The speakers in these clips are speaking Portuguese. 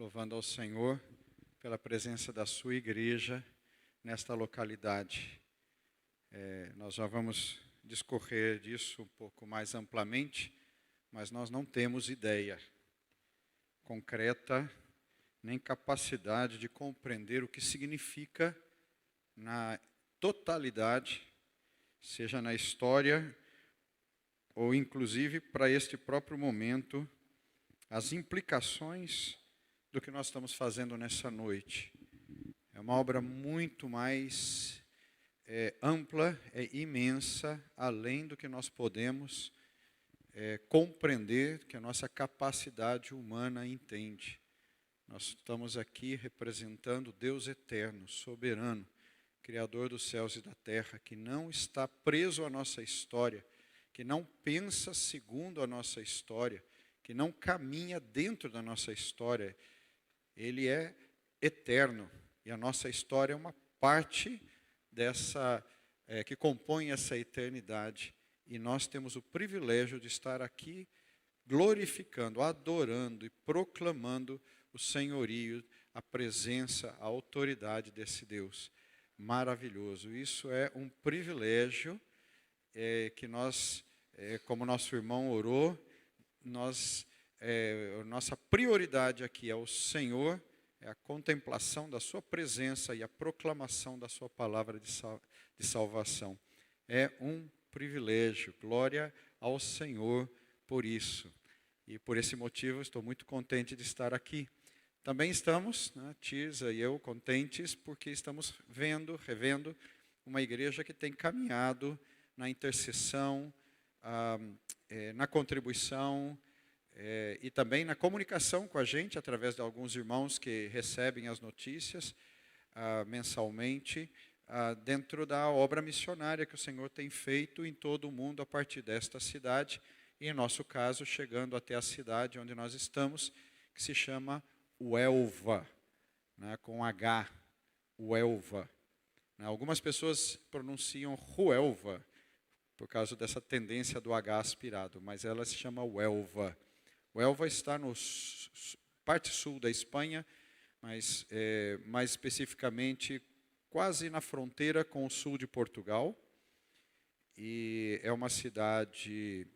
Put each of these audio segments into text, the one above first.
louvando ao Senhor pela presença da sua igreja nesta localidade. Nós já vamos discorrer disso um pouco mais amplamente, mas nós não temos ideia concreta nem capacidade de compreender o que significa na totalidade, seja na história ou inclusive para este próprio momento, as implicações do que nós estamos fazendo nessa noite. É uma obra muito mais ampla, imensa, além do que nós podemos compreender, que a nossa capacidade humana entende. Nós estamos aqui representando Deus eterno, soberano, Criador dos céus e da terra, que não está preso à nossa história, que não pensa segundo a nossa história, que não caminha dentro da nossa história. Ele é eterno e a nossa história é uma parte dessa que compõe essa eternidade. E nós temos o privilégio de estar aqui glorificando, adorando e proclamando o senhorio, a presença, a autoridade desse Deus maravilhoso. Isso é um privilégio que nós, como nosso irmão orou, nossa prioridade aqui é o Senhor, é a contemplação da sua presença e a proclamação da sua palavra de salvação. É um privilégio, glória ao Senhor por isso. E por esse motivo estou muito contente de estar aqui. Também estamos, Tirza e eu, contentes porque estamos revendo uma igreja que tem caminhado na intercessão, na contribuição e também na comunicação com a gente, através de alguns irmãos que recebem as notícias mensalmente, dentro da obra missionária que o Senhor tem feito em todo o mundo a partir desta cidade, e em nosso caso, chegando até a cidade onde nós estamos, que se chama Huelva, com H, Huelva. Algumas pessoas pronunciam Huelva, por causa dessa tendência do H aspirado, mas ela se chama Huelva. Huelva está na parte sul da Espanha, mas mais especificamente quase na fronteira com o sul de Portugal. E é uma cidade,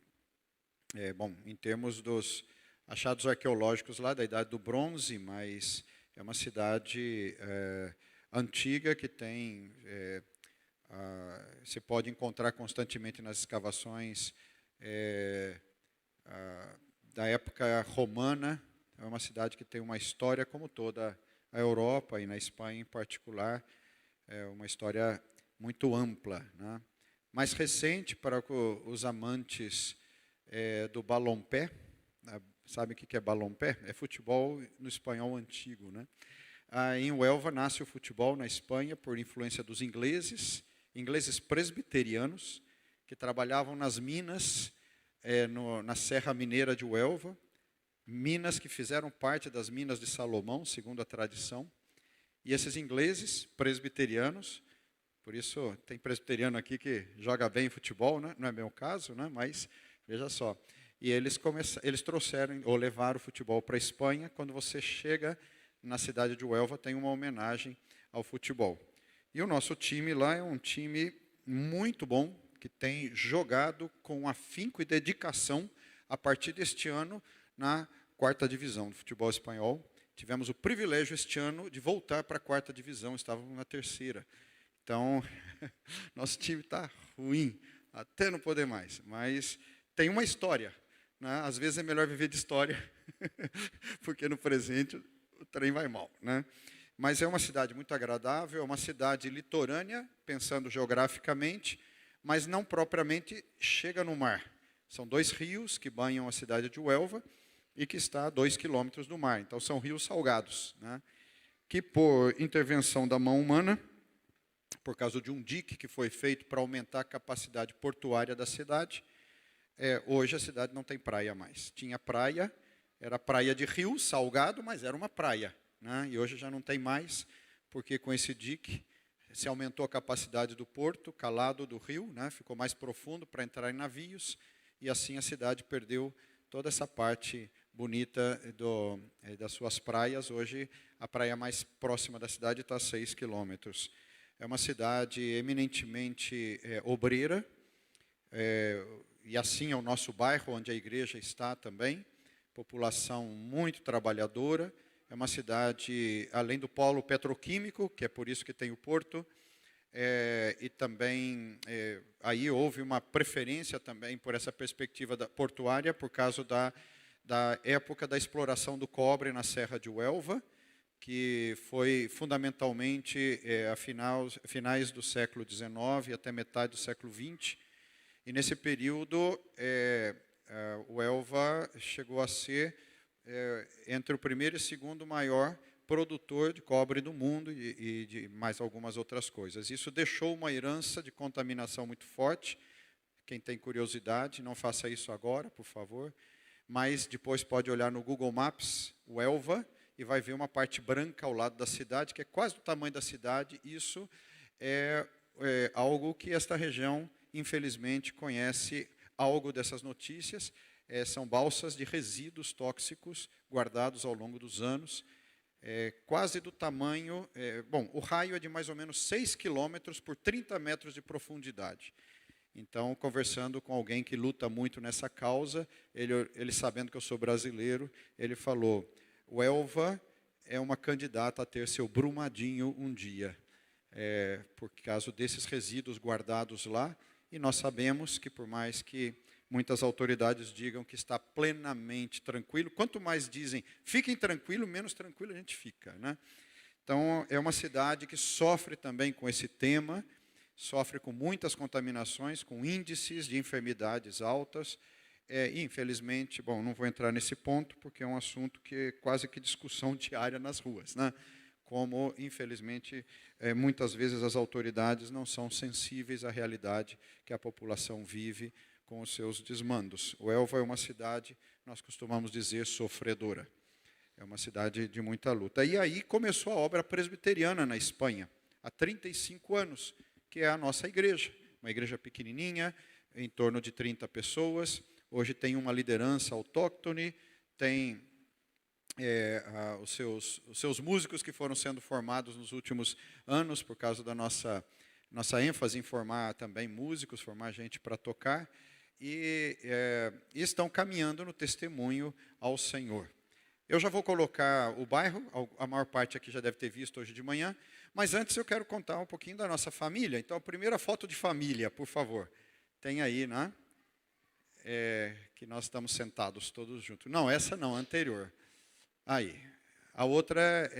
em termos dos achados arqueológicos lá da Idade do Bronze, mas é uma cidade antiga que tem... se pode encontrar constantemente nas escavações da época romana. É uma cidade que tem uma história, como toda a Europa e na Espanha em particular, uma história muito ampla, Mais recente, para os amantes do balompé, sabe o que é balompé? É futebol no espanhol antigo, Em Huelva nasce o futebol na Espanha por influência dos ingleses presbiterianos, que trabalhavam nas minas, na Serra Mineira de Huelva, minas que fizeram parte das minas de Salomão, segundo a tradição. E esses ingleses presbiterianos, por isso tem presbiteriano aqui que joga bem futebol, não é meu caso, mas veja só. E eles trouxeram ou levaram o futebol para a Espanha. Quando você chega na cidade de Huelva, tem uma homenagem ao futebol. E o nosso time lá é um time muito bom, que tem jogado com afinco e dedicação a partir deste ano na 4ª divisão do futebol espanhol. Tivemos o privilégio este ano de voltar para a 4ª divisão, estávamos na 3ª. Então, nosso time está ruim, até não poder mais, mas tem uma história. Às vezes é melhor viver de história, porque no presente o trem vai mal, Mas é uma cidade muito agradável, é uma cidade litorânea, pensando geograficamente, mas não propriamente chega no mar. São 2 rios que banham a cidade de Huelva e que está a 2 quilômetros do mar. Então, são rios salgados, que por intervenção da mão humana, por causa de um dique que foi feito para aumentar a capacidade portuária da cidade, hoje a cidade não tem praia mais. Tinha praia, era praia de rio, salgado, mas era uma praia. E hoje já não tem mais, porque com esse dique se aumentou a capacidade do porto, calado do rio, ficou mais profundo para entrar em navios, e assim a cidade perdeu toda essa parte bonita das suas praias. Hoje, a praia mais próxima da cidade está a 6 quilômetros. É uma cidade eminentemente obreira, e assim é o nosso bairro, onde a igreja está também. População muito trabalhadora. É uma cidade, além do polo petroquímico, que é por isso que tem o porto, e também aí houve uma preferência também por essa perspectiva portuária, por causa da época da exploração do cobre na Serra de Huelva, que foi fundamentalmente a finais do século XIX até metade do século XX. E nesse período, Huelva chegou a ser entre o primeiro e segundo maior produtor de cobre do mundo e de mais algumas outras coisas. Isso deixou uma herança de contaminação muito forte. Quem tem curiosidade, não faça isso agora, por favor. Mas depois pode olhar no Google Maps, Huelva, e vai ver uma parte branca ao lado da cidade, que é quase do tamanho da cidade. Isso é algo que esta região, infelizmente, conhece algo dessas notícias. São balsas de resíduos tóxicos guardados ao longo dos anos, quase do tamanho... bom, o raio é de mais ou menos 6 quilômetros por 30 metros de profundidade. Então, conversando com alguém que luta muito nessa causa, ele sabendo que eu sou brasileiro, ele falou: Huelva é uma candidata a ter seu Brumadinho um dia, por causa desses resíduos guardados lá, e nós sabemos que, por mais que muitas autoridades digam que está plenamente tranquilo, quanto mais dizem, fiquem tranquilos, menos tranquilo a gente fica, né? Então, é uma cidade que sofre também com esse tema, sofre com muitas contaminações, com índices de enfermidades altas, e, infelizmente, bom, não vou entrar nesse ponto, porque é um assunto que é quase que discussão diária nas ruas, né? Como, infelizmente, muitas vezes as autoridades não são sensíveis à realidade que a população vive com os seus desmandos. Huelva é uma cidade, nós costumamos dizer, sofredora. É uma cidade de muita luta. E aí começou a obra presbiteriana na Espanha, há 35 anos, que é a nossa igreja. Uma igreja pequenininha, em torno de 30 pessoas. Hoje tem uma liderança autóctone, tem os seus músicos que foram sendo formados nos últimos anos, por causa da nossa ênfase em formar também músicos, formar gente para tocar, e estão caminhando no testemunho ao Senhor. Eu já vou colocar o bairro, a maior parte aqui já deve ter visto hoje de manhã, mas antes eu quero contar um pouquinho da nossa família. Então, a primeira foto de família, por favor. Tem aí, né? Que nós estamos sentados todos juntos. Não, essa não, a anterior. Aí. A outra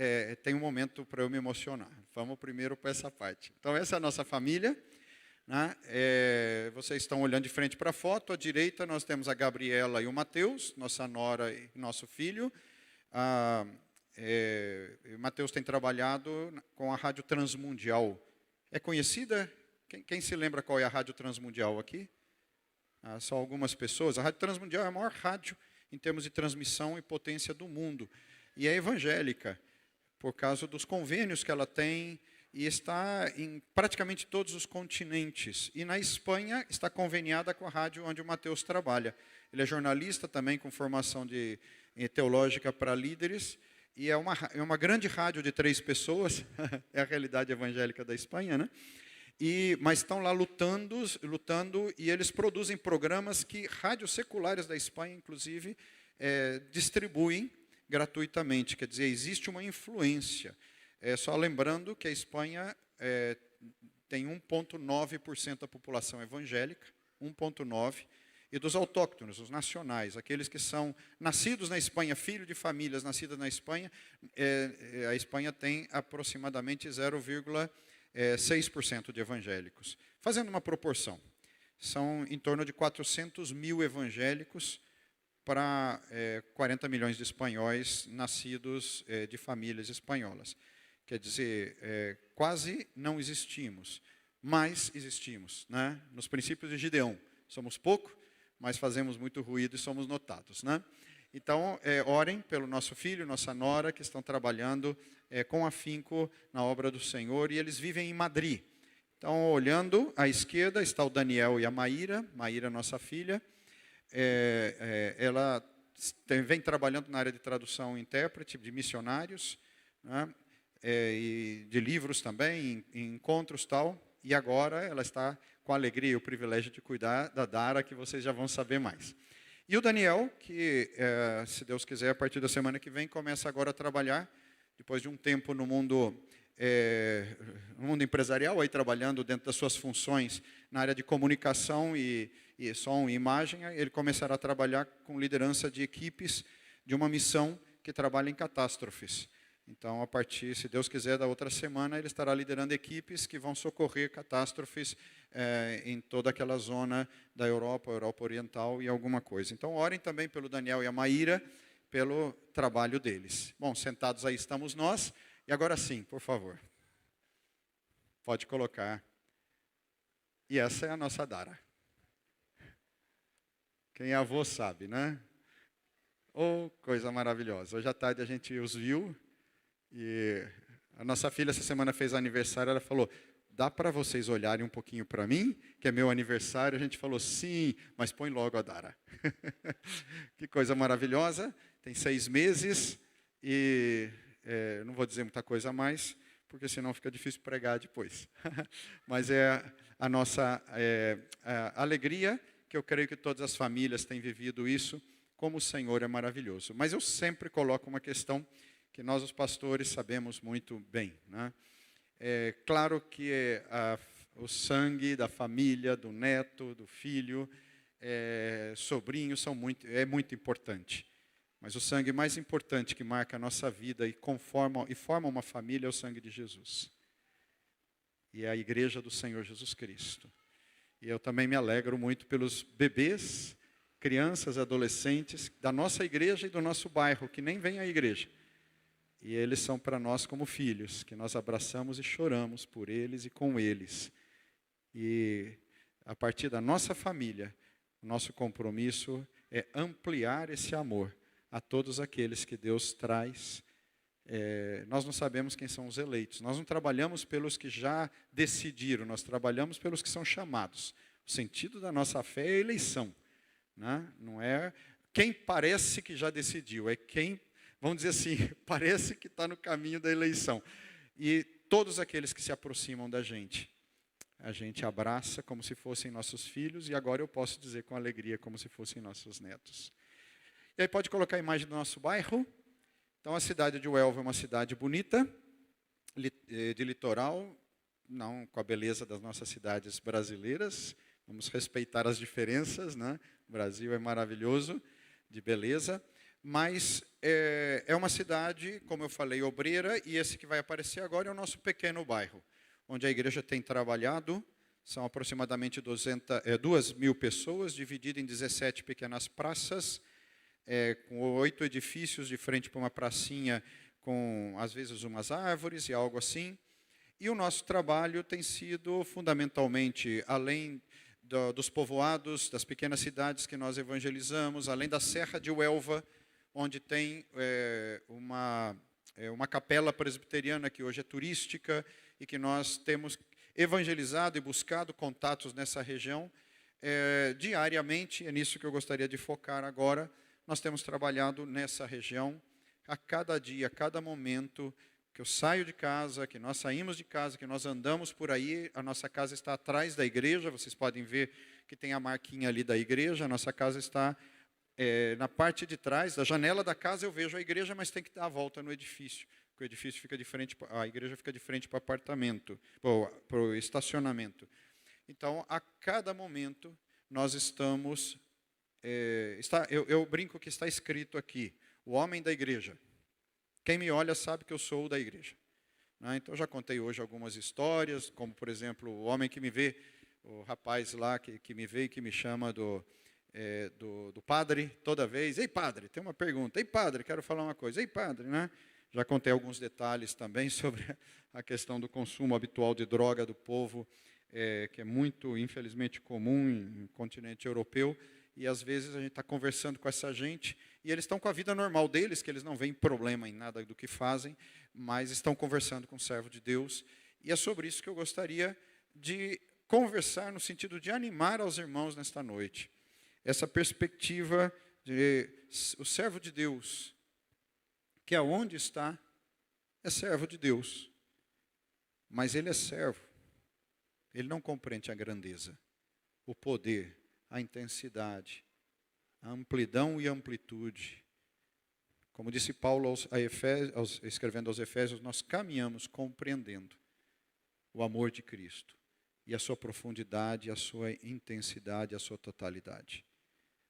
tem um momento para eu me emocionar. Vamos primeiro para essa parte. Então, essa é a nossa família, né? Vocês estão olhando de frente para a foto. À direita, nós temos a Gabriela e o Mateus, nossa nora e nosso filho. O Mateus tem trabalhado com a Rádio Transmundial. É conhecida? Quem se lembra qual é a Rádio Transmundial aqui? Só algumas pessoas. A Rádio Transmundial é a maior rádio em termos de transmissão e potência do mundo. E é evangélica, por causa dos convênios que ela tem, e está em praticamente todos os continentes. E na Espanha está conveniada com a rádio onde o Mateus trabalha. Ele é jornalista também, com formação teológica para líderes, e é uma grande rádio de 3 pessoas, é a realidade evangélica da Espanha, né? Mas estão lá lutando, e eles produzem programas que rádios seculares da Espanha, inclusive, distribuem gratuitamente. Quer dizer, existe uma influência. Só lembrando que a Espanha tem 1,9% da população evangélica, 1,9%, e dos autóctonos, os nacionais, aqueles que são nascidos na Espanha, filhos de famílias nascidas na Espanha, a Espanha tem aproximadamente 0,6% de evangélicos. Fazendo uma proporção, são em torno de 400 mil evangélicos para 40 milhões de espanhóis nascidos de famílias espanholas. Quer dizer, quase não existimos, mas existimos, né? Nos princípios de Gideão. Somos pouco, mas fazemos muito ruído e somos notados, né? Então, orem pelo nosso filho, nossa nora, que estão trabalhando com afinco na obra do Senhor, e eles vivem em Madrid. Então, olhando à esquerda está o Daniel e a Maíra, nossa filha. Ela vem trabalhando na área de tradução e intérprete, de missionários, né? E de livros também, em encontros e tal. E agora ela está com a alegria e o privilégio de cuidar da Dara, que vocês já vão saber mais. E o Daniel, que, se Deus quiser, a partir da semana que vem, começa agora a trabalhar, depois de um tempo no mundo empresarial, aí trabalhando dentro das suas funções na área de comunicação e som e imagem, ele começará a trabalhar com liderança de equipes de uma missão que trabalha em catástrofes. Então, a partir, se Deus quiser, da outra semana, ele estará liderando equipes que vão socorrer catástrofes em toda aquela zona da Europa Oriental e alguma coisa. Então, orem também pelo Daniel e a Maíra, pelo trabalho deles. Bom, sentados aí estamos nós. E agora sim, por favor. Pode colocar. E essa é a nossa Dara. Quem é avô sabe, né? Oh, coisa maravilhosa. Hoje à tarde a gente os viu. E a nossa filha essa semana fez aniversário, ela falou, dá para vocês olharem um pouquinho para mim, que é meu aniversário? A gente falou, sim, mas põe logo a Dara. Que coisa maravilhosa, tem 6 meses e não vou dizer muita coisa a mais, porque senão fica difícil pregar depois. Mas é a nossa a alegria, que eu creio que todas as famílias têm vivido isso, como o Senhor é maravilhoso. Mas eu sempre coloco uma questão que nós, os pastores, sabemos muito bem, né? É claro que o sangue da família, do neto, do filho, sobrinho, é muito importante. Mas o sangue mais importante que marca a nossa vida e forma uma família é o sangue de Jesus. E é a igreja do Senhor Jesus Cristo. E eu também me alegro muito pelos bebês, crianças, adolescentes da nossa igreja e do nosso bairro, que nem vêm à igreja. E eles são para nós como filhos, que nós abraçamos e choramos por eles e com eles. E a partir da nossa família, o nosso compromisso é ampliar esse amor a todos aqueles que Deus traz. Nós não sabemos quem são os eleitos. Nós não trabalhamos pelos que já decidiram, nós trabalhamos pelos que são chamados. O sentido da nossa fé é a eleição, né? Não é quem parece que já decidiu, é quem, vamos dizer assim, parece que está no caminho da eleição. E todos aqueles que se aproximam da gente, a gente abraça como se fossem nossos filhos, e agora eu posso dizer com alegria como se fossem nossos netos. E aí pode colocar a imagem do nosso bairro. Então a cidade de Uelva é uma cidade bonita, de litoral, não com a beleza das nossas cidades brasileiras, vamos respeitar as diferenças, né? O Brasil é maravilhoso, de beleza, mas é uma cidade, como eu falei, obreira, e esse que vai aparecer agora é o nosso pequeno bairro, onde a igreja tem trabalhado. São aproximadamente 2.000 pessoas, divididas em 17 pequenas praças, com 8 edifícios de frente para uma pracinha, com, às vezes, umas árvores e algo assim. E o nosso trabalho tem sido, fundamentalmente, além dos povoados, das pequenas cidades que nós evangelizamos, além da Serra de Uelva, onde tem uma capela presbiteriana que hoje é turística e que nós temos evangelizado e buscado contatos nessa região diariamente. É nisso que eu gostaria de focar agora. Nós temos trabalhado nessa região a cada dia, a cada momento que eu saio de casa, que nós saímos de casa, que nós andamos por aí. A nossa casa está atrás da igreja, vocês podem ver que tem a marquinha ali da igreja. A nossa casa está na parte de trás, da janela da casa eu vejo a igreja, mas tem que dar a volta no edifício, porque o edifício fica de frente, a igreja fica de frente para o apartamento, para o estacionamento. Então, a cada momento, nós estamos... eu brinco que está escrito aqui, o homem da igreja. Quem me olha sabe que eu sou o da igreja, né? Então, eu já contei hoje algumas histórias, como, por exemplo, o homem que me vê, o rapaz lá que me vê e que me chama do padre toda vez. Ei, padre, tem uma pergunta. Ei, padre, quero falar uma coisa. Ei, padre, né? Já contei alguns detalhes também sobre a questão do consumo habitual de droga do povo, que é muito, infelizmente, comum no continente europeu. E, às vezes, a gente está conversando com essa gente e eles estão com a vida normal deles, que eles não veem problema em nada do que fazem, mas estão conversando com o servo de Deus. E é sobre isso que eu gostaria de conversar, no sentido de animar aos irmãos nesta noite. Essa perspectiva O servo de Deus, que aonde está, é servo de Deus. Mas ele é servo. Ele não compreende a grandeza, o poder, a intensidade, a amplidão e amplitude. Como disse Paulo escrevendo aos Efésios, nós caminhamos compreendendo o amor de Cristo e a sua profundidade, a sua intensidade, a sua totalidade.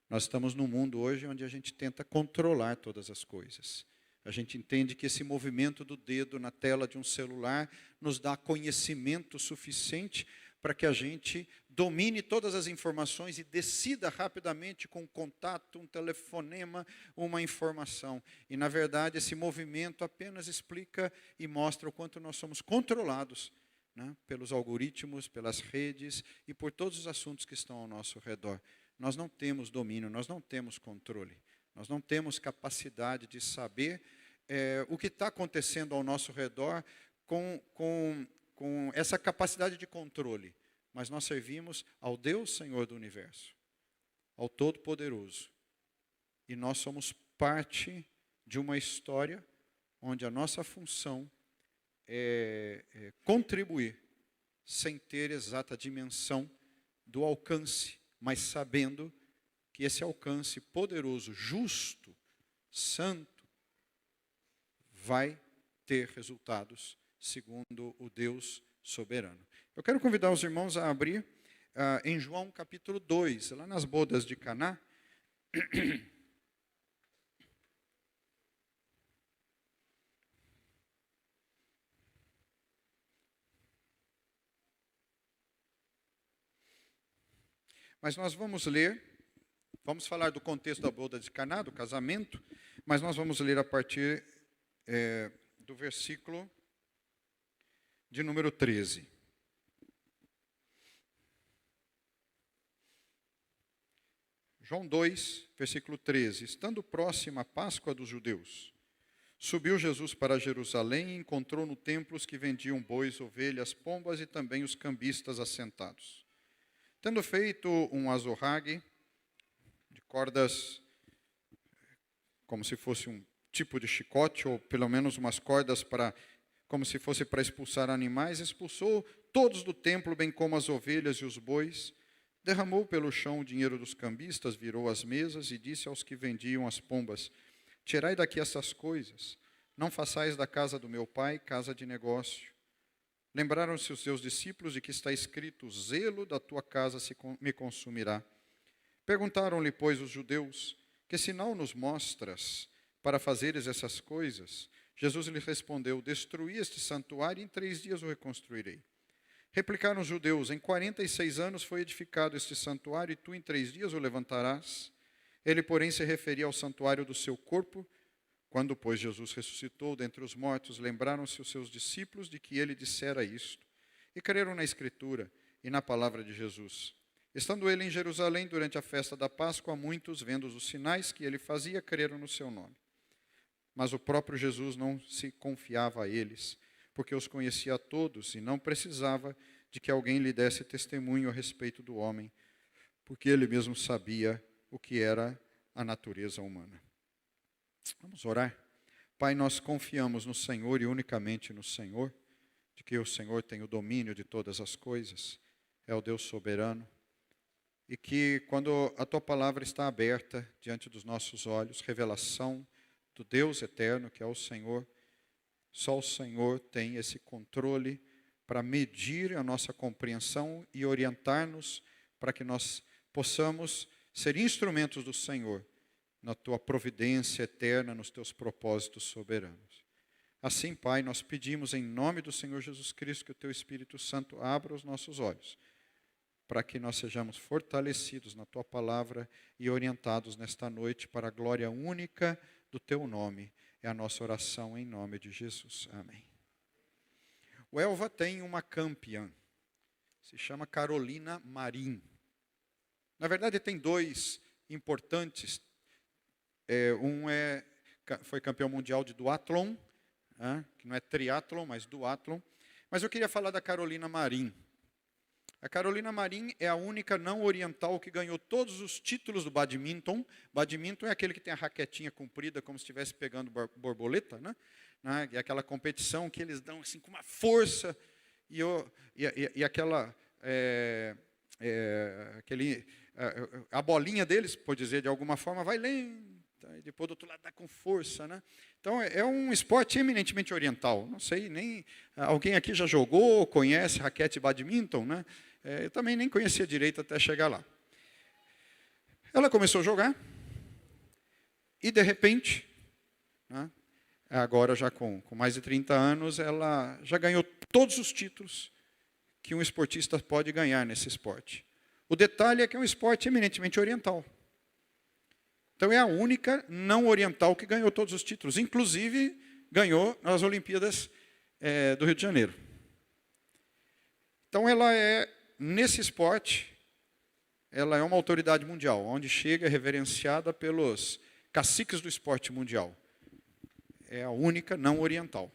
Nós estamos num mundo hoje onde a gente tenta controlar todas as coisas. A gente entende que esse movimento do dedo na tela de um celular nos dá conhecimento suficiente para que a gente domine todas as informações e decida rapidamente com um contato, um telefonema, uma informação. E, na verdade, esse movimento apenas explica e mostra o quanto nós somos controlados, né, pelos algoritmos, pelas redes e por todos os assuntos que estão ao nosso redor. Nós não temos domínio, nós não temos controle. Nós não temos capacidade de saber o que está acontecendo ao nosso redor com essa capacidade de controle. Mas nós servimos ao Deus Senhor do Universo, ao Todo-Poderoso. E nós somos parte de uma história onde a nossa função é contribuir, sem ter exata dimensão do alcance, mas sabendo que esse alcance poderoso, justo, santo, vai ter resultados segundo o Deus soberano. Eu quero convidar os irmãos a abrir em João capítulo 2, lá nas bodas de Caná. Mas nós vamos ler, vamos falar do contexto da boda de Caná, do casamento, mas nós vamos ler a partir do versículo de número 13. João 2, versículo 13. Estando próxima a Páscoa dos judeus, subiu Jesus para Jerusalém e encontrou no templo os que vendiam bois, ovelhas, pombas e também os cambistas assentados. Tendo feito um azorrague de cordas, como se fosse um tipo de chicote, ou pelo menos umas cordas como se fosse para expulsar animais, expulsou todos do templo, bem como as ovelhas e os bois, derramou pelo chão o dinheiro dos cambistas, virou as mesas e disse aos que vendiam as pombas: tirai daqui essas coisas, não façais da casa do meu pai casa de negócio. Lembraram-se os seus discípulos de que está escrito: o zelo da tua casa me consumirá. Perguntaram-lhe, pois, os judeus: que sinal nos mostras para fazeres essas coisas? Jesus lhe respondeu: destruí este santuário e em 3 dias o reconstruirei. Replicaram os judeus: em 46 anos foi edificado este santuário e tu em 3 dias o levantarás? Ele, porém, se referia ao santuário do seu corpo. Quando, pois, Jesus ressuscitou dentre os mortos, lembraram-se os seus discípulos de que ele dissera isto, e creram na Escritura e na palavra de Jesus. Estando ele em Jerusalém durante a festa da Páscoa, muitos, vendo os sinais que ele fazia, creram no seu nome. Mas o próprio Jesus não se confiava a eles, porque os conhecia a todos e não precisava de que alguém lhe desse testemunho a respeito do homem, porque ele mesmo sabia o que era a natureza humana. Vamos orar? Pai, nós confiamos no Senhor e unicamente no Senhor, de que o Senhor tem o domínio de todas as coisas, é o Deus soberano, e que quando a Tua palavra está aberta diante dos nossos olhos, revelação do Deus eterno, que é o Senhor, só o Senhor tem esse controle para medir a nossa compreensão e orientar-nos para que nós possamos ser instrumentos do Senhor na Tua providência eterna, nos Teus propósitos soberanos. Assim, Pai, nós pedimos em nome do Senhor Jesus Cristo que o Teu Espírito Santo abra os nossos olhos, para que nós sejamos fortalecidos na Tua palavra e orientados nesta noite para a glória única do Teu nome. É a nossa oração em nome de Jesus. Amém. O Elva tem uma campeã, se chama Carolina Marin. Na verdade, tem 2 importantes. Foi campeão mundial de duatlon, que não é triatlon, mas duatlon. Mas eu queria falar da Carolina Marin. A Carolina Marin é a única não oriental que ganhou todos os títulos do badminton. Badminton é aquele que tem a raquetinha comprida, como se estivesse pegando borboleta, né? É aquela competição que eles dão assim com uma força e aquela a bolinha deles, pode dizer de alguma forma, vai lenta e depois do outro lado dá com força, né? Então é um esporte eminentemente oriental. Não sei nem alguém aqui já jogou, conhece raquete e badminton, né? Eu também nem conhecia direito até chegar lá. Ela começou a jogar e, de repente, né, agora já com mais de 30 anos, ela já ganhou todos os títulos que um esportista pode ganhar nesse esporte. O detalhe é que é um esporte eminentemente oriental. Então é a única não oriental que ganhou todos os títulos. Inclusive, ganhou nas Olimpíadas do Rio de Janeiro. Então ela nesse esporte, ela é uma autoridade mundial, onde chega é reverenciada pelos caciques do esporte mundial. É a única não oriental,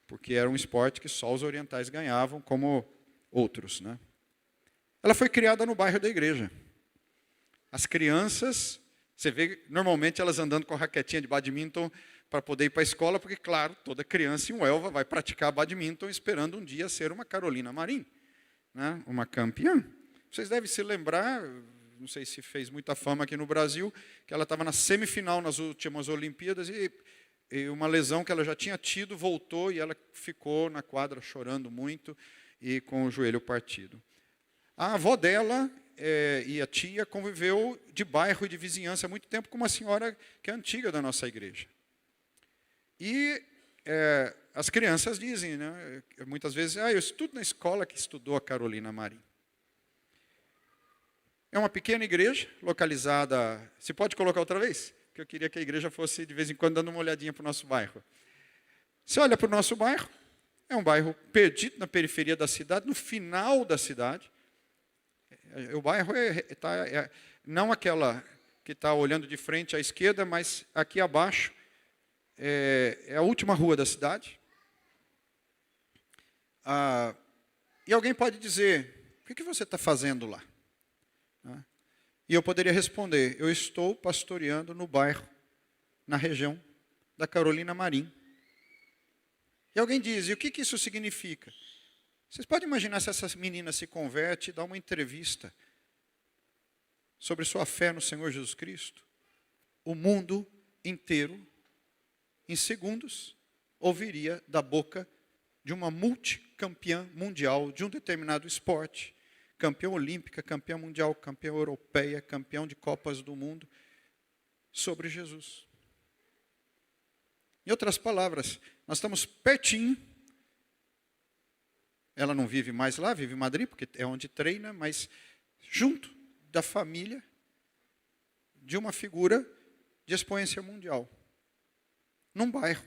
porque era um esporte que só os orientais ganhavam, como outros, né? Ela foi criada no bairro da igreja. As crianças, você vê normalmente elas andando com a raquetinha de badminton para poder ir para a escola, porque, claro, toda criança em Uelva vai praticar badminton esperando um dia ser uma Carolina Marin, né? Uma campeã. Vocês devem se lembrar, não sei se fez muita fama aqui no Brasil, que ela estava na semifinal nas últimas Olimpíadas e uma lesão que ela já tinha tido voltou e ela ficou na quadra chorando muito e com o joelho partido. A avó dela e a tia conviveu de bairro e de vizinhança há muito tempo com uma senhora que é antiga da nossa igreja. E as crianças dizem, né, muitas vezes, eu estudo na escola que estudou a Carolina Marin. É uma pequena igreja, localizada... Se pode colocar outra vez? Porque eu queria que a igreja fosse, de vez em quando, dando uma olhadinha para o nosso bairro. Você olha para o nosso bairro, é um bairro perdido na periferia da cidade, no final da cidade. O bairro não aquela que está olhando de frente à esquerda, mas aqui abaixo é a última rua da cidade. E alguém pode dizer, o que você está fazendo lá? E eu poderia responder, eu estou pastoreando no bairro, na região da Carolina Marin. E alguém diz, e o que isso significa? Vocês podem imaginar se essa menina se converte e dá uma entrevista sobre sua fé no Senhor Jesus Cristo? O mundo inteiro, em segundos, ouviria da boca de uma multicampeã mundial de um determinado esporte, campeã olímpica, campeã mundial, campeã europeia, campeão de Copas do Mundo, sobre Jesus. Em outras palavras, nós estamos pertinho. Ela não vive mais lá, vive em Madrid, porque é onde treina, mas junto da família de uma figura de expoência mundial. Num bairro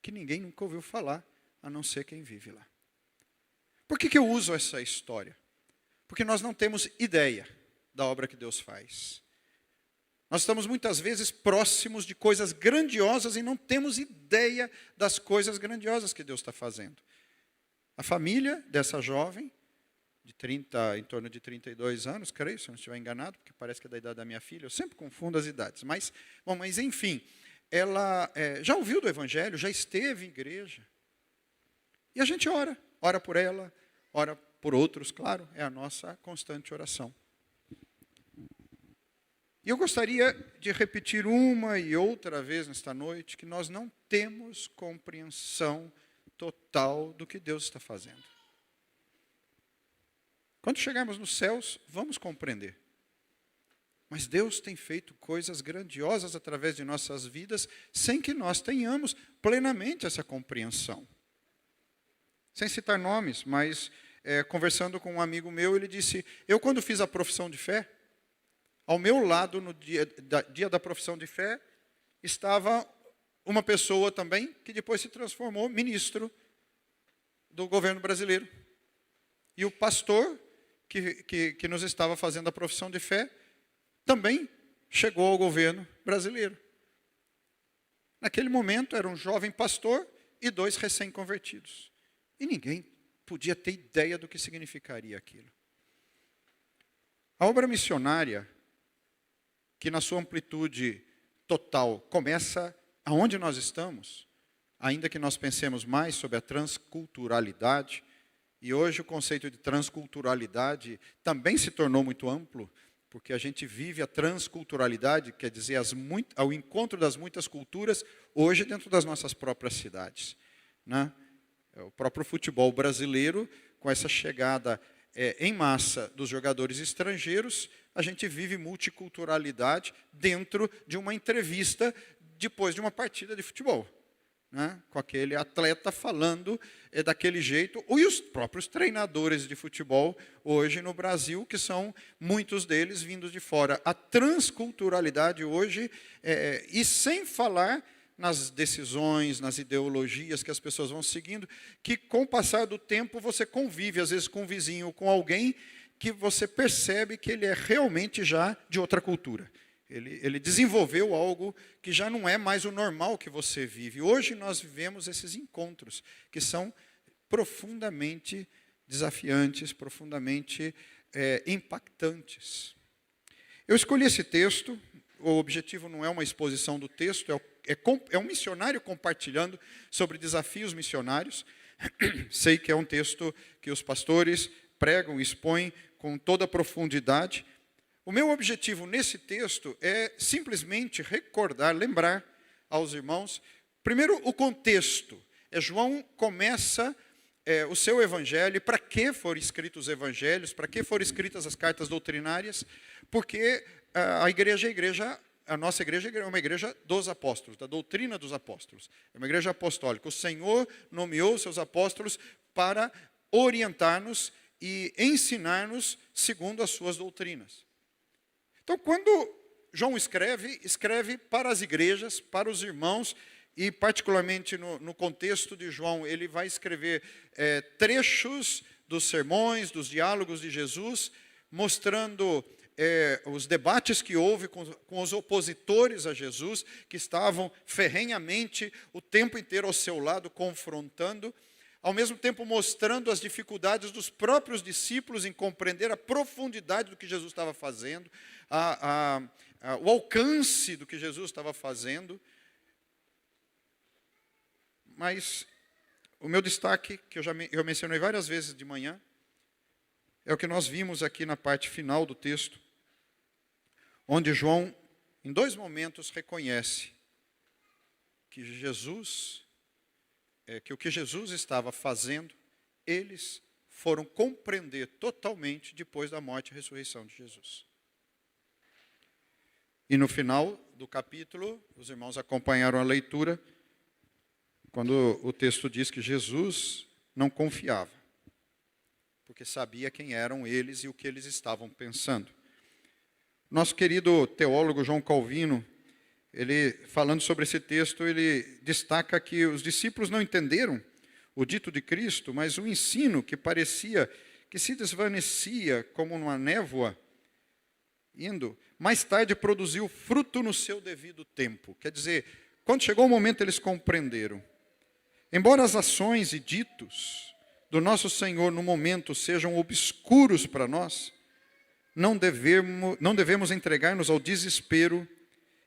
que ninguém nunca ouviu falar, a não ser quem vive lá. Por que eu uso essa história? Porque nós não temos ideia da obra que Deus faz. Nós estamos muitas vezes próximos de coisas grandiosas e não temos ideia das coisas grandiosas que Deus está fazendo. A família dessa jovem, em torno de 32 anos, creio, se eu não estiver enganado, porque parece que é da idade da minha filha, eu sempre confundo as idades. Mas enfim, ela já ouviu do Evangelho, já esteve em igreja. E a gente ora por ela, ora por outros, claro, é a nossa constante oração. E eu gostaria de repetir uma e outra vez nesta noite que nós não temos compreensão total do que Deus está fazendo. Quando chegarmos nos céus, vamos compreender. Mas Deus tem feito coisas grandiosas através de nossas vidas, sem que nós tenhamos plenamente essa compreensão. Sem citar nomes, mas conversando com um amigo meu, ele disse, eu quando fiz a profissão de fé, ao meu lado, no dia da profissão de fé, estava uma pessoa também, que depois se transformou ministro do governo brasileiro. E o pastor, que nos estava fazendo a profissão de fé, também chegou ao governo brasileiro. Naquele momento, era um jovem pastor e 2 recém-convertidos. E ninguém podia ter ideia do que significaria aquilo. A obra missionária, que na sua amplitude total começa aonde nós estamos, ainda que nós pensemos mais sobre a transculturalidade, e hoje o conceito de transculturalidade também se tornou muito amplo, porque a gente vive a transculturalidade, quer dizer, ao encontro das muitas culturas, hoje dentro das nossas próprias cidades, né? O próprio futebol brasileiro, com essa chegada em massa dos jogadores estrangeiros, a gente vive multiculturalidade dentro de uma entrevista depois de uma partida de futebol, né? Com aquele atleta falando daquele jeito, e os próprios treinadores de futebol hoje no Brasil, que são muitos deles vindos de fora. A transculturalidade hoje, e sem falar nas decisões, nas ideologias que as pessoas vão seguindo, que com o passar do tempo você convive, às vezes com um vizinho, com alguém que você percebe que ele é realmente já de outra cultura. Ele desenvolveu algo que já não é mais o normal que você vive. Hoje nós vivemos esses encontros, que são profundamente desafiantes, profundamente impactantes. Eu escolhi esse texto, o objetivo não é uma exposição do texto, é um missionário compartilhando sobre desafios missionários. Sei que é um texto que os pastores pregam e expõem com toda a profundidade. O meu objetivo nesse texto é simplesmente recordar, lembrar aos irmãos, primeiro o contexto. João começa o seu evangelho, para que foram escritos os evangelhos, para que foram escritas as cartas doutrinárias, porque a nossa igreja é uma igreja dos apóstolos, da doutrina dos apóstolos. É uma igreja apostólica. O Senhor nomeou seus apóstolos para orientar-nos e ensinar-nos segundo as suas doutrinas. Então, quando João escreve para as igrejas, para os irmãos, e particularmente no contexto de João, ele vai escrever trechos dos sermões, dos diálogos de Jesus, mostrando os debates que houve com os opositores a Jesus, que estavam ferrenhamente o tempo inteiro ao seu lado, confrontando, ao mesmo tempo mostrando as dificuldades dos próprios discípulos em compreender a profundidade do que Jesus estava fazendo, o alcance do que Jesus estava fazendo. Mas o meu destaque, que eu mencionei várias vezes de manhã, é o que nós vimos aqui na parte final do texto, onde João, em 2 momentos, reconhece que que o que Jesus estava fazendo, eles foram compreender totalmente depois da morte e ressurreição de Jesus. E no final do capítulo, os irmãos acompanharam a leitura, quando o texto diz que Jesus não confiava, porque sabia quem eram eles e o que eles estavam pensando. Nosso querido teólogo João Calvino, ele falando sobre esse texto, ele destaca que os discípulos não entenderam o dito de Cristo, mas o ensino que parecia que se desvanecia como numa névoa, mais tarde produziu fruto no seu devido tempo. Quer dizer, quando chegou o momento eles compreenderam. Embora as ações e ditos do nosso Senhor no momento sejam obscuros para nós, não devemos entregar-nos ao desespero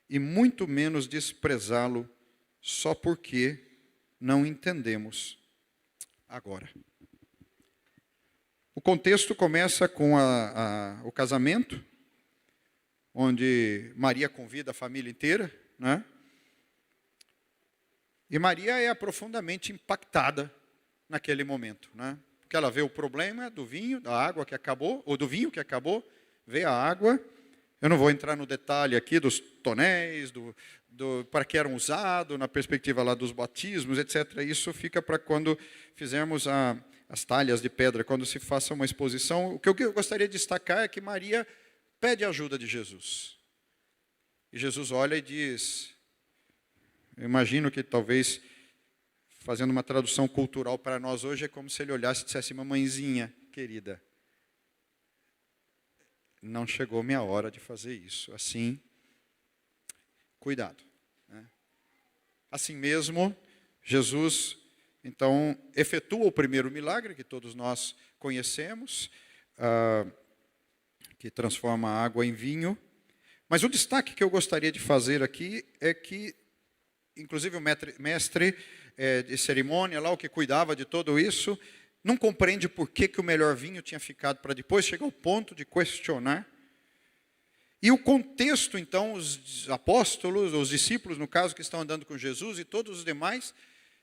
e muito menos desprezá-lo só porque não entendemos agora. O contexto começa com o casamento, onde Maria convida a família inteira, né? E Maria é profundamente impactada naquele momento, né? Porque ela vê o problema do vinho, da água que acabou, ou do vinho que acabou, vê a água. Eu não vou entrar no detalhe aqui dos tonéis, para que eram usados, na perspectiva lá dos batismos, etc. Isso fica para quando fizermos as talhas de pedra, quando se faça uma exposição. O que eu gostaria de destacar é que Maria pede a ajuda de Jesus. E Jesus olha e diz, eu imagino que talvez, fazendo uma tradução cultural para nós hoje, é como se ele olhasse e dissesse, mamãezinha querida, não chegou minha hora de fazer isso. Assim, cuidado. Né? Assim mesmo, Jesus Então, efetua o primeiro milagre, que todos nós conhecemos, que transforma a água em vinho. Mas o destaque que eu gostaria de fazer aqui é que, inclusive o mestre de cerimônia, lá o que cuidava de tudo isso, não compreende por que o melhor vinho tinha ficado para depois, chega ao ponto de questionar. E o contexto, então, os apóstolos, os discípulos, no caso, que estão andando com Jesus e todos os demais,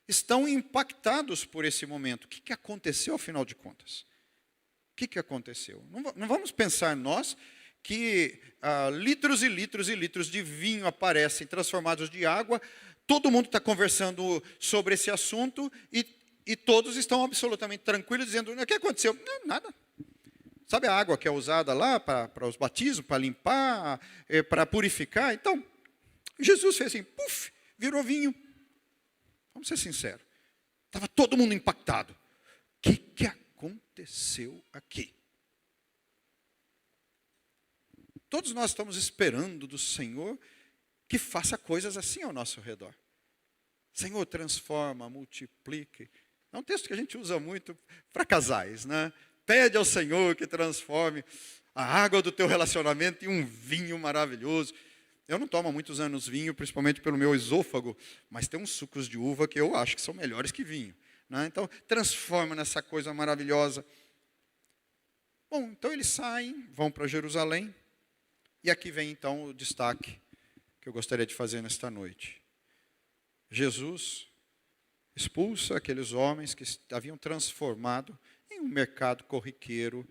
estão impactados por esse momento. O que aconteceu, afinal de contas? O que aconteceu? Não vamos pensar nós que litros e litros e litros de vinho aparecem transformados de água, todo mundo está conversando sobre esse assunto e todos estão absolutamente tranquilos, dizendo, o que aconteceu? Não, nada. Sabe a água que é usada lá para os batismos, para limpar, para purificar? Então, Jesus fez assim, puf, virou vinho. Vamos ser sinceros. Estava todo mundo impactado. O que aconteceu aqui? Todos nós estamos esperando do Senhor que faça coisas assim ao nosso redor. Senhor, transforma, multiplique. É um texto que a gente usa muito para casais, né? Pede ao Senhor que transforme a água do teu relacionamento em um vinho maravilhoso. Eu não tomo há muitos anos vinho, principalmente pelo meu esôfago, mas tem uns sucos de uva que eu acho que são melhores que vinho, né? Então, transforma nessa coisa maravilhosa. Bom, então eles saem, vão para Jerusalém, e aqui vem então o destaque que eu gostaria de fazer nesta noite. Jesus expulsa aqueles homens que haviam transformado em um mercado corriqueiro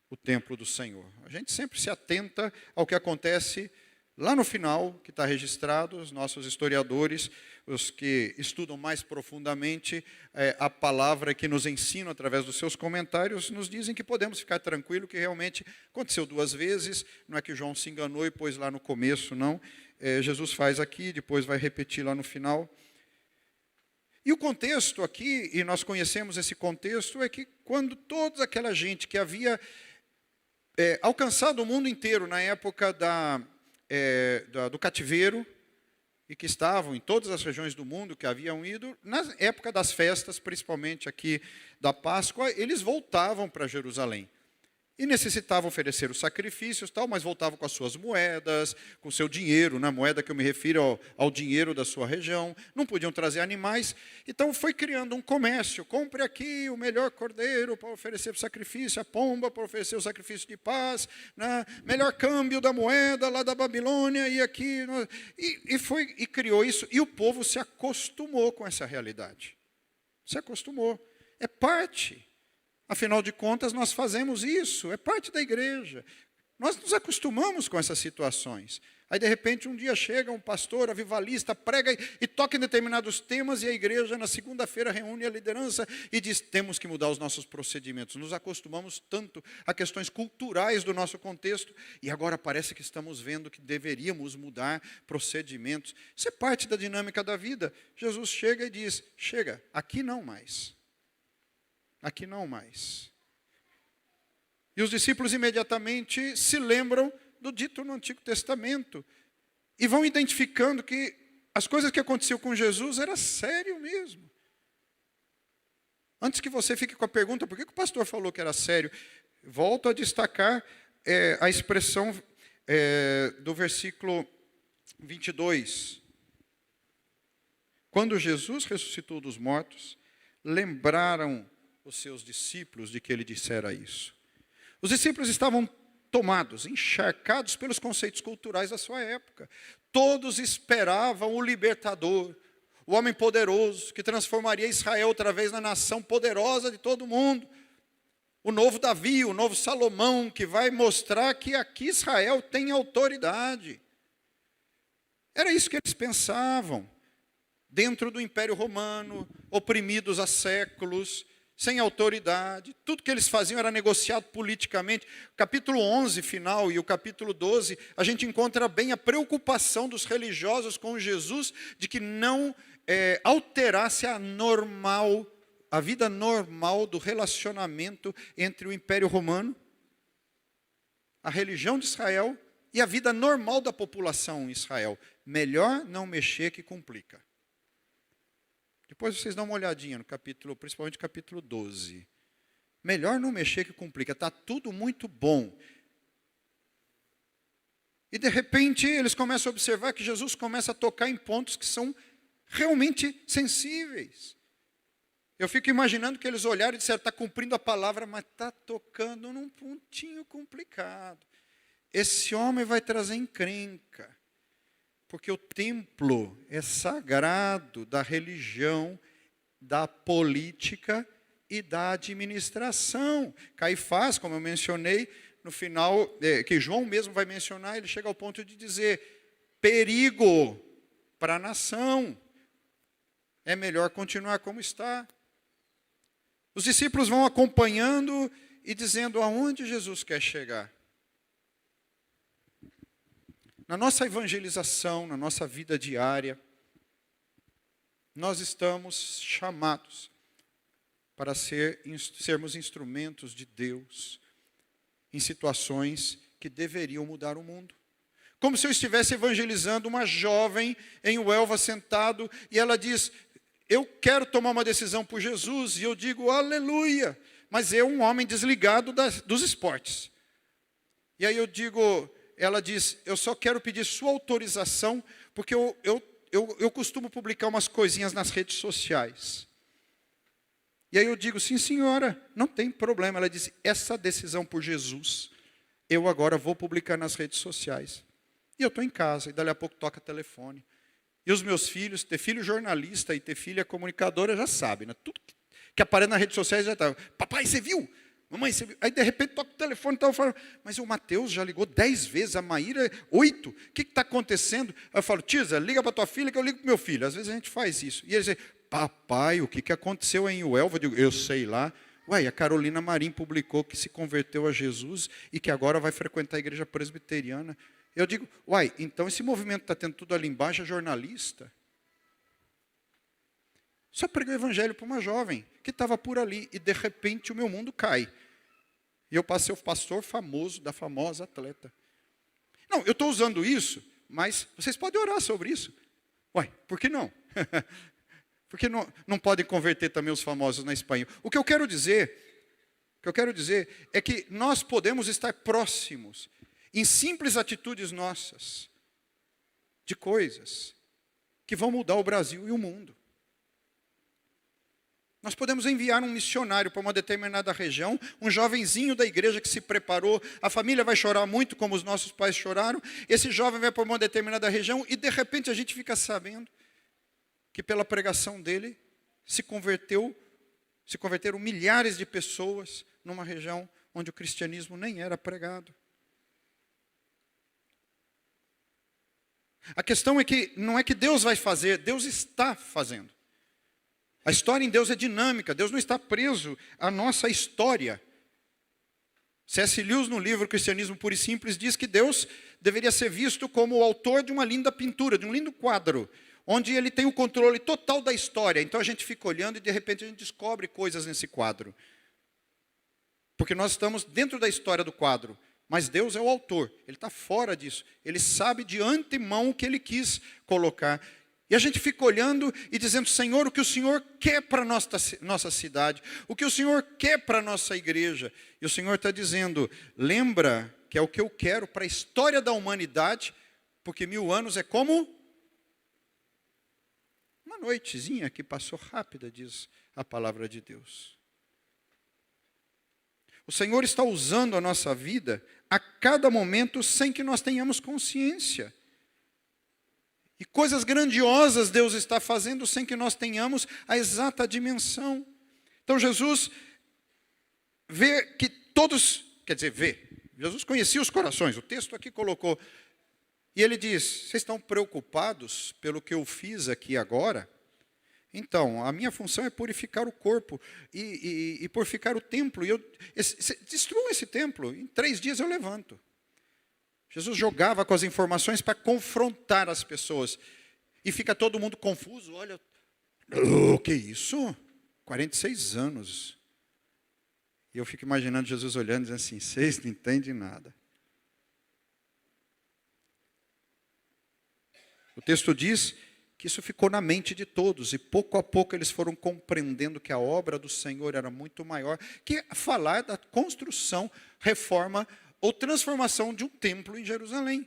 o templo do Senhor. A gente sempre se atenta ao que acontece lá no final, que está registrado, os nossos historiadores, os que estudam mais profundamente a palavra que nos ensinam através dos seus comentários, nos dizem que podemos ficar tranquilos que realmente aconteceu 2 vezes, não é que João se enganou e pôs lá no começo, não. Jesus faz aqui, depois vai repetir lá no final. E o contexto aqui, e nós conhecemos esse contexto, é que quando toda aquela gente que havia alcançado o mundo inteiro na época do cativeiro, e que estavam em todas as regiões do mundo, que haviam ido, na época das festas, principalmente aqui da Páscoa, eles voltavam para Jerusalém. E necessitavam oferecer os sacrifícios, tal, mas voltavam com as suas moedas, com o seu dinheiro, na moeda que eu me refiro ao dinheiro da sua região, não podiam trazer animais, então foi criando um comércio, compre aqui o melhor cordeiro para oferecer o sacrifício, a pomba para oferecer o sacrifício de paz, né? Melhor câmbio da moeda lá da Babilônia, e aqui, e criou isso, e o povo se acostumou com essa realidade, se acostumou, é parte. Afinal de contas, nós fazemos isso, é parte da igreja. Nós nos acostumamos com essas situações. Aí, de repente, um dia chega um pastor avivalista, prega e toca em determinados temas, e a igreja, na segunda-feira, reúne a liderança e diz, temos que mudar os nossos procedimentos. Nos acostumamos tanto a questões culturais do nosso contexto, e agora parece que estamos vendo que deveríamos mudar procedimentos. Isso é parte da dinâmica da vida. Jesus chega e diz, chega, aqui não mais. Aqui não mais. E os discípulos imediatamente se lembram do dito no Antigo Testamento e vão identificando que as coisas que aconteciam com Jesus era sério mesmo. Antes que você fique com a pergunta, por que o pastor falou que era sério? Volto a destacar a expressão do versículo 22. Quando Jesus ressuscitou dos mortos, lembraram os seus discípulos de que ele dissera isso. Os discípulos estavam tomados, encharcados pelos conceitos culturais da sua época. Todos esperavam o libertador, o homem poderoso, que transformaria Israel outra vez na nação poderosa de todo mundo. O novo Davi, o novo Salomão, que vai mostrar que aqui Israel tem autoridade. Era isso que eles pensavam. Dentro do Império Romano, oprimidos há séculos, sem autoridade, tudo que eles faziam era negociado politicamente. O capítulo 11, final, e o capítulo 12, a gente encontra bem a preocupação dos religiosos com Jesus, de que não alterasse a vida normal do relacionamento entre o Império Romano, a religião de Israel, e a vida normal da população em Israel. Melhor não mexer que complica. Depois vocês dão uma olhadinha no capítulo, principalmente capítulo 12. Melhor não mexer que complica, está tudo muito bom. E de repente eles começam a observar que Jesus começa a tocar em pontos que são realmente sensíveis. Eu fico imaginando que eles olharam e disseram, está cumprindo a palavra, mas está tocando num pontinho complicado. Esse homem vai trazer encrenca, porque o templo é sagrado da religião, da política e da administração. Caifás, como eu mencionei, no final, que João mesmo vai mencionar, ele chega ao ponto de dizer, perigo para a nação, é melhor continuar como está. Os discípulos vão acompanhando e dizendo aonde Jesus quer chegar. Na nossa evangelização, na nossa vida diária, nós estamos chamados para sermos instrumentos de Deus em situações que deveriam mudar o mundo. Como se eu estivesse evangelizando uma jovem em Uelva sentado e ela diz, eu quero tomar uma decisão por Jesus, e eu digo, aleluia, mas eu um homem desligado dos esportes. E aí ela diz, eu só quero pedir sua autorização, porque eu costumo publicar umas coisinhas nas redes sociais. E aí eu digo, sim senhora, não tem problema. Ela disse, essa decisão por Jesus, eu agora vou publicar nas redes sociais. E eu estou em casa, e dali a pouco toca telefone. E os meus filhos, ter filho jornalista e ter filha comunicadora, já sabe, né? Tudo que aparece nas redes sociais já está. Papai, você viu? Mamãe, você viu? Aí de repente toca o telefone e estava falando, mas o Mateus já ligou 10 vezes, a Maíra 8. O que está acontecendo? Aí eu falo, Tisa, liga para tua filha que eu ligo para o meu filho. Às vezes a gente faz isso. E eles dizem, papai, o que aconteceu em Uelva? Eu digo, eu sei lá. Ué, a Carolina Marim publicou que se converteu a Jesus e que agora vai frequentar a igreja presbiteriana. Eu digo, uai, então esse movimento está tendo tudo ali embaixo, é jornalista? Só preguei o evangelho para uma jovem que estava por ali e de repente o meu mundo cai. E eu passei o pastor famoso da famosa atleta. Não, eu estou usando isso, mas vocês podem orar sobre isso. Uai, por que não? Por que não podem converter também os famosos na Espanha? O que eu quero dizer é que nós podemos estar próximos em simples atitudes nossas, de coisas que vão mudar o Brasil e o mundo. Nós podemos enviar um missionário para uma determinada região, um jovenzinho da igreja que se preparou, a família vai chorar muito como os nossos pais choraram, esse jovem vai para uma determinada região e de repente a gente fica sabendo que pela pregação dele se converteram milhares de pessoas numa região onde o cristianismo nem era pregado. A questão é que não é que Deus vai fazer, Deus está fazendo. A história em Deus é dinâmica, Deus não está preso à nossa história. C.S. Lewis, no livro Cristianismo Puro e Simples, diz que Deus deveria ser visto como o autor de uma linda pintura, de um lindo quadro, onde ele tem o controle total da história. Então a gente fica olhando e de repente a gente descobre coisas nesse quadro. Porque nós estamos dentro da história do quadro. Mas Deus é o autor, Ele está fora disso. Ele sabe de antemão o que Ele quis colocar. E a gente fica olhando e dizendo, Senhor, o que o Senhor quer para a nossa cidade, o que o Senhor quer para a nossa igreja. E o Senhor está dizendo, lembra que é o que eu quero para a história da humanidade, porque 1000 anos é como uma noitezinha que passou rápida, diz a palavra de Deus. O Senhor está usando a nossa vida a cada momento sem que nós tenhamos consciência. E coisas grandiosas Deus está fazendo sem que nós tenhamos a exata dimensão. Então Jesus vê que todos, Jesus conhecia os corações, o texto aqui colocou. E ele diz, vocês estão preocupados pelo que eu fiz aqui agora? Então, a minha função é purificar o corpo e purificar o templo. Destruam esse templo, em 3 dias eu levanto. Jesus jogava com as informações para confrontar as pessoas. E fica todo mundo confuso. Olha, o que é isso? 46 anos. E eu fico imaginando Jesus olhando e dizendo assim, vocês não entendem nada. O texto diz que isso ficou na mente de todos, e pouco a pouco eles foram compreendendo que a obra do Senhor era muito maior que falar da construção, reforma ou transformação de um templo em Jerusalém.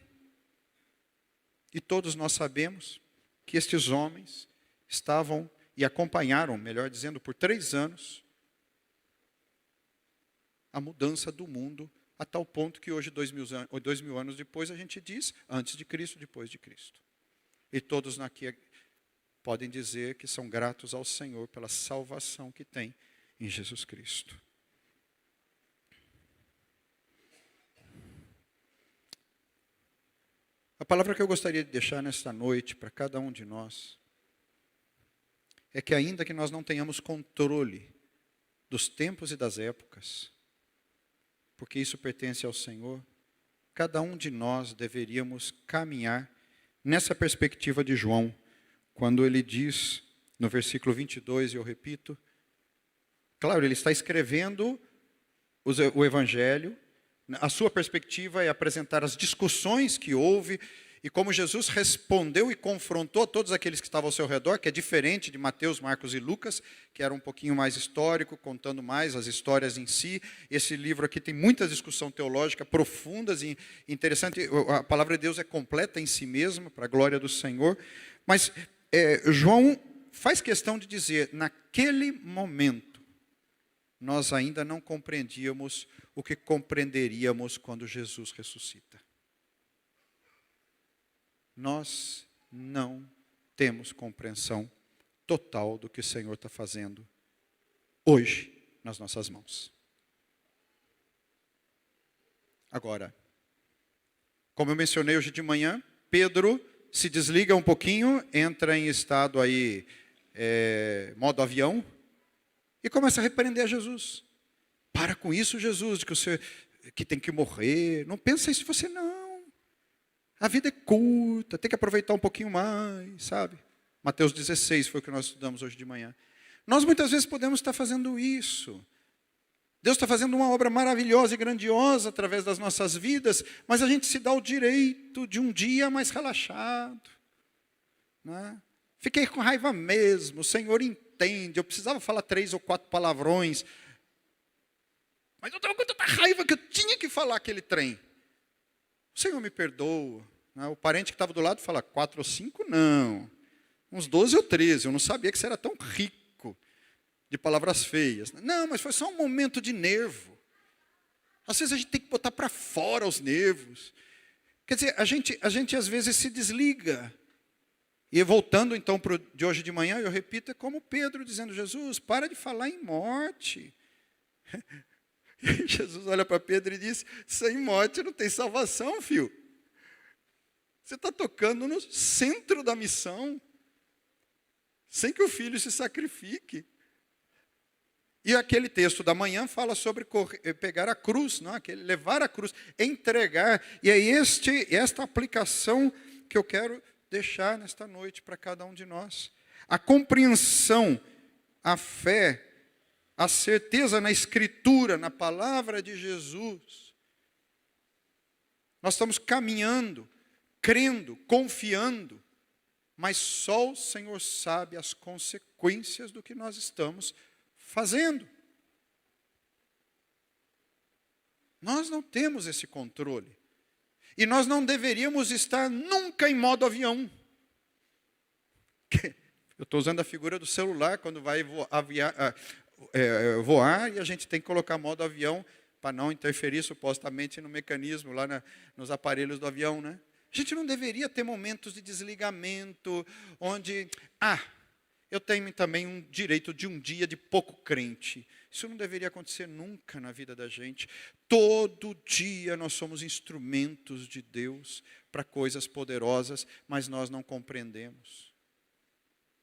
E todos nós sabemos que estes homens estavam e acompanharam, melhor dizendo, por 3 anos, a mudança do mundo, a tal ponto que hoje, 2000 anos depois, a gente diz, antes de Cristo, depois de Cristo. E todos aqui podem dizer que são gratos ao Senhor pela salvação que tem em Jesus Cristo. A palavra que eu gostaria de deixar nesta noite para cada um de nós é que ainda que nós não tenhamos controle dos tempos e das épocas, porque isso pertence ao Senhor, cada um de nós deveríamos caminhar nessa perspectiva de João, quando ele diz no versículo 22, e eu repito, claro, ele está escrevendo o Evangelho. A sua perspectiva é apresentar as discussões que houve e como Jesus respondeu e confrontou todos aqueles que estavam ao seu redor, que é diferente de Mateus, Marcos e Lucas, que era um pouquinho mais histórico, contando mais as histórias em si. Esse livro aqui tem muita discussão teológica profundas e interessante. A palavra de Deus é completa em si mesma, para a glória do Senhor. Mas João faz questão de dizer, naquele momento, nós ainda não compreendíamos o que compreenderíamos quando Jesus ressuscita. Nós não temos compreensão total do que o Senhor está fazendo hoje nas nossas mãos. Agora, como eu mencionei hoje de manhã, Pedro se desliga um pouquinho, entra em estado aí, modo avião, e começa a repreender a Jesus. Para com isso, Jesus, de que você que tem que morrer. Não pensa isso você não. A vida é curta, tem que aproveitar um pouquinho mais, sabe? Mateus 16 foi o que nós estudamos hoje de manhã. Nós muitas vezes podemos estar fazendo isso. Deus está fazendo uma obra maravilhosa e grandiosa através das nossas vidas, mas a gente se dá o direito de um dia mais relaxado. Né? Fiquei com raiva mesmo, o Senhor entende, eu precisava falar 3 ou 4 palavrões, mas eu estava com tanta raiva que eu tinha que falar aquele trem. O Senhor me perdoa. Né? O parente que estava do lado fala, 4 ou 5 não, uns 12 ou 13, eu não sabia que você era tão rico de palavras feias. Não, mas foi só um momento de nervo. Às vezes a gente tem que botar para fora os nervos. Quer dizer, a gente às vezes se desliga. E voltando então para o de hoje de manhã, eu repito, é como Pedro dizendo, Jesus, para de falar em morte. E Jesus olha para Pedro e diz, sem morte não tem salvação, filho. Você está tocando no centro da missão, sem que o filho se sacrifique. E aquele texto da manhã fala sobre pegar a cruz, não? Aquele levar a cruz, entregar. E é esta aplicação que eu quero deixar nesta noite para cada um de nós. A compreensão, a fé, a certeza na Escritura, na palavra de Jesus. Nós estamos caminhando, crendo, confiando, mas só o Senhor sabe as consequências do que nós estamos fazendo. Nós não temos esse controle. E nós não deveríamos estar nunca em modo avião. Eu estou usando a figura do celular quando vai voar e a gente tem que colocar modo avião para não interferir supostamente no mecanismo, lá nos aparelhos do avião. Né? A gente não deveria ter momentos de desligamento, onde, eu tenho também um direito de um dia de pouco crente. Isso não deveria acontecer nunca na vida da gente. Todo dia nós somos instrumentos de Deus para coisas poderosas, mas nós não compreendemos.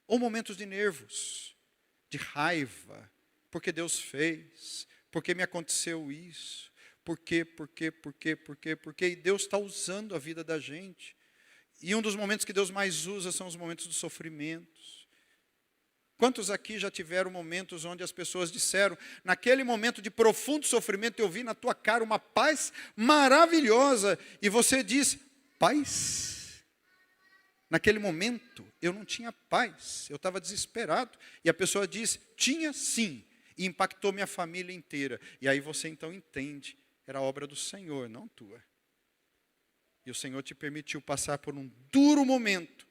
Ou momentos de nervos, de raiva, porque Deus fez, porque me aconteceu isso, por quê, e Deus está usando a vida da gente. E um dos momentos que Deus mais usa são os momentos dos sofrimentos. Quantos aqui já tiveram momentos onde as pessoas disseram, naquele momento de profundo sofrimento, eu vi na tua cara uma paz maravilhosa, e você diz, paz? Naquele momento, eu não tinha paz, eu estava desesperado. E a pessoa diz, tinha sim, e impactou minha família inteira. E aí você então entende, era obra do Senhor, não tua. E o Senhor te permitiu passar por um duro momento,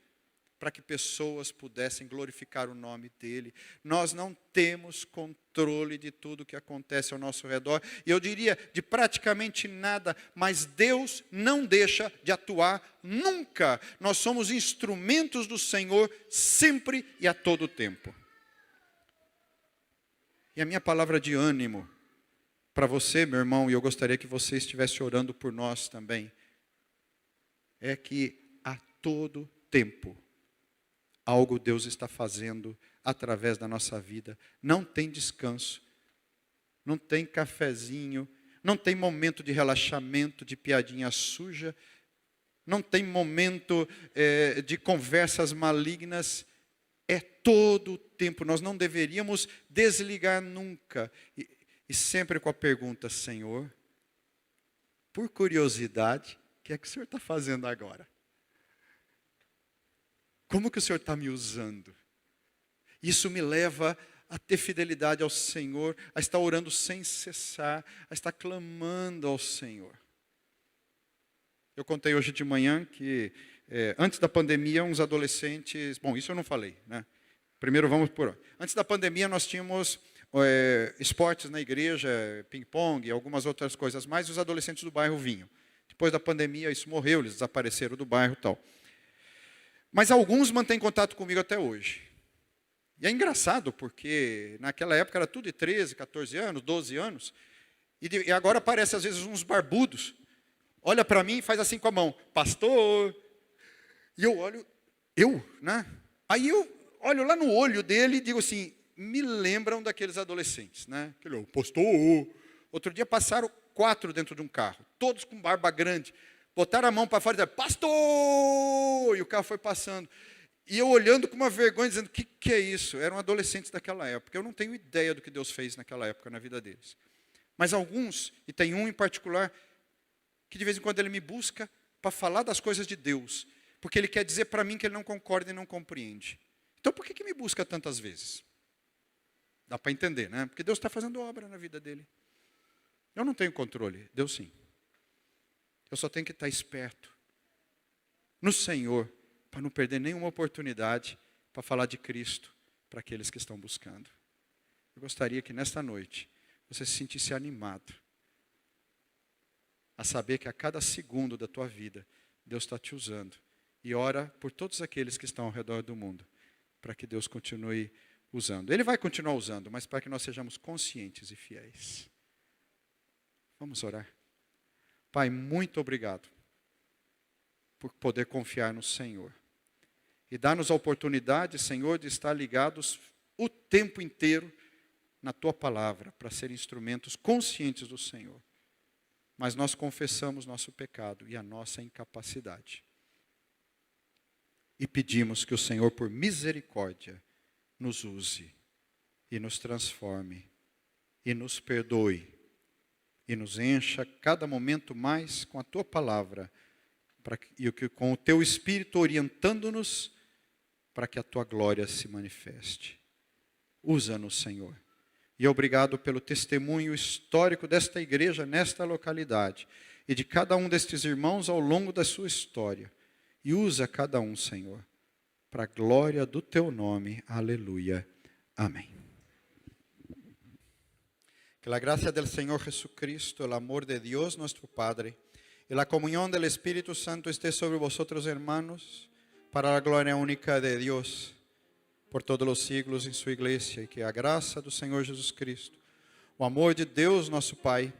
para que pessoas pudessem glorificar o nome dEle. Nós não temos controle de tudo que acontece ao nosso redor. E eu diria, de praticamente nada, mas Deus não deixa de atuar nunca. Nós somos instrumentos do Senhor sempre e a todo tempo. E a minha palavra de ânimo para você, meu irmão, e eu gostaria que você estivesse orando por nós também, é que a todo tempo, algo Deus está fazendo através da nossa vida. Não tem descanso, não tem cafezinho, não tem momento de relaxamento, de piadinha suja, não tem momento de conversas malignas. É todo o tempo. Nós não deveríamos desligar nunca. E sempre com a pergunta, Senhor, por curiosidade, o que é que o Senhor está fazendo agora? Como que o Senhor está me usando? Isso me leva a ter fidelidade ao Senhor, a estar orando sem cessar, a estar clamando ao Senhor. Eu contei hoje de manhã que, antes da pandemia, uns adolescentes... Bom, isso eu não falei, né? Primeiro vamos por... Antes da pandemia, nós tínhamos esportes na igreja, ping-pong, algumas outras coisas mais, e os adolescentes do bairro vinham. Depois da pandemia, isso morreu, eles desapareceram do bairro e tal. Mas alguns mantêm contato comigo até hoje. E é engraçado, porque naquela época era tudo de 13, 14 anos, 12 anos. E agora aparece às vezes uns barbudos. Olha para mim e faz assim com a mão. Pastor. E eu olho, né? Aí eu olho lá no olho dele e digo assim, me lembram daqueles adolescentes, né? Aquele, pastor. Outro dia passaram 4 dentro de um carro, todos com barba grande. Botaram a mão para fora e disseram, pastor! E o carro foi passando. E eu olhando com uma vergonha, dizendo, o que é isso? Eram adolescentes daquela época. Eu não tenho ideia do que Deus fez naquela época na vida deles. Mas alguns, e tem um em particular, que de vez em quando ele me busca para falar das coisas de Deus. Porque ele quer dizer para mim que ele não concorda e não compreende. Então por que me busca tantas vezes? Dá para entender, né? Porque Deus está fazendo obra na vida dele. Eu não tenho controle, Deus sim. Eu só tenho que estar esperto no Senhor, para não perder nenhuma oportunidade para falar de Cristo para aqueles que estão buscando. Eu gostaria que nesta noite você se sentisse animado a saber que a cada segundo da tua vida Deus está te usando. E ora por todos aqueles que estão ao redor do mundo, para que Deus continue usando. Ele vai continuar usando, mas para que nós sejamos conscientes e fiéis. Vamos orar. Pai, muito obrigado por poder confiar no Senhor. E dá-nos a oportunidade, Senhor, de estar ligados o tempo inteiro na Tua palavra, para ser instrumentos conscientes do Senhor. Mas nós confessamos nosso pecado e a nossa incapacidade. E pedimos que o Senhor, por misericórdia, nos use e nos transforme e nos perdoe e nos encha cada momento mais com a Tua palavra e com o Teu Espírito orientando-nos para que a Tua glória se manifeste. Usa-nos, Senhor. E obrigado pelo testemunho histórico desta igreja nesta localidade e de cada um destes irmãos ao longo da sua história. E usa cada um, Senhor, para a glória do Teu nome. Aleluia. Amém. Que la gracia del Señor Jesucristo, el amor de Dios nuestro Padre y la comunión del Espíritu Santo esté sobre vosotros, hermanos, para la gloria única de Dios por todos los siglos en su iglesia. Y que a graça do Senhor Jesus Cristo, o amor de Deus nosso Pai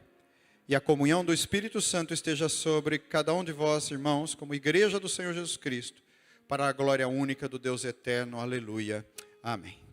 e a comunhão do Espírito Santo esteja sobre cada um de vós, irmãos, como igreja do Senhor Jesus Cristo, para a glória única do Deus eterno. Aleluia. Amém.